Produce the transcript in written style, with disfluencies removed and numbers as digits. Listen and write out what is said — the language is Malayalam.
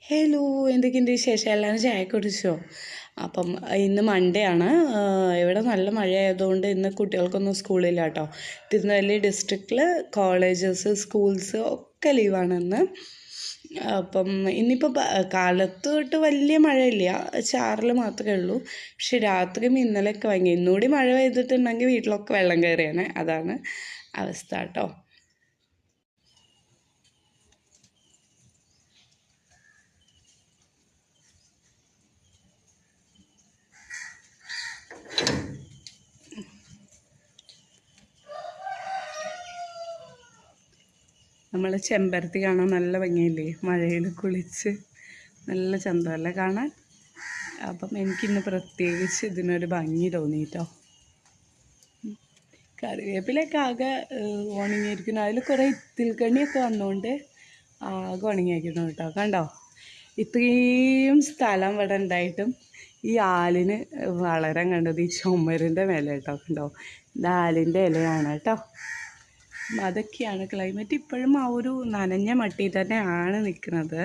ഹലോ, എന്തൊക്കെയുണ്ട് വിശേഷം? എല്ലാവരും ചായ കുടിച്ചോ? അപ്പം ഇന്ന് മൺഡേ ആണ്. ഇവിടെ നല്ല മഴയായതുകൊണ്ട് ഇന്ന് കുട്ടികൾക്കൊന്നും സ്കൂളില്ല കേട്ടോ. തിരുനെല്ലി ഡിസ്ട്രിക്റ്റിൽ കോളേജസ്, സ്കൂൾസ് ഒക്കെ ലീവാണ് ഇന്ന്. അപ്പം ഇന്നിപ്പോൾ കാലത്ത് തൊട്ട് വലിയ മഴയില്ല, ചാറൽ മാത്രമേ ഉള്ളൂ. പക്ഷെ രാത്രിയും ഇന്നലെയൊക്കെ ഭയങ്കര, ഇന്നുകൂടി മഴ പെയ്തിട്ടുണ്ടെങ്കിൽ വീട്ടിലൊക്കെ വെള്ളം കയറിയാണ്. അതാണ് അവസ്ഥ കേട്ടോ. നമ്മൾ ചെമ്പരത്തി കാണാൻ നല്ല ഭംഗിയില്ലേ, മഴയിൽ കുളിച്ച് നല്ല ചന്തമല്ലേ കാണാൻ. അപ്പം എനിക്കിന്ന് പ്രത്യേകിച്ച് ഇതിനൊരു ഭംഗി തോന്നിയിട്ടോ. കറിവേപ്പിലൊക്കെ ആകെ ഉണങ്ങിയിരിക്കുന്നു. അതിൽ കുറേ ഇത്തിൽക്കണ്ണിയൊക്കെ വന്നുകൊണ്ട് ആകെ ഉണങ്ങിയിരിക്കുന്നു കേട്ടോ. കണ്ടോ, ഇത്രയും സ്ഥലം ഇവിടെ ഉണ്ടായിട്ടും ഈ ആലിന് വളരാൻ കണ്ടത് ഈ ചുമരിൻ്റെ മേലെ കേട്ടോ. കണ്ടോ, ഇത് ആലിൻ്റെ ഇലയാണ് കേട്ടോ. അതൊക്കെയാണ് ക്ലൈമറ്റ്. ഇപ്പോഴും ആ ഒരു നനഞ്ഞ മട്ടിയിൽ തന്നെയാണ് നിൽക്കുന്നത്.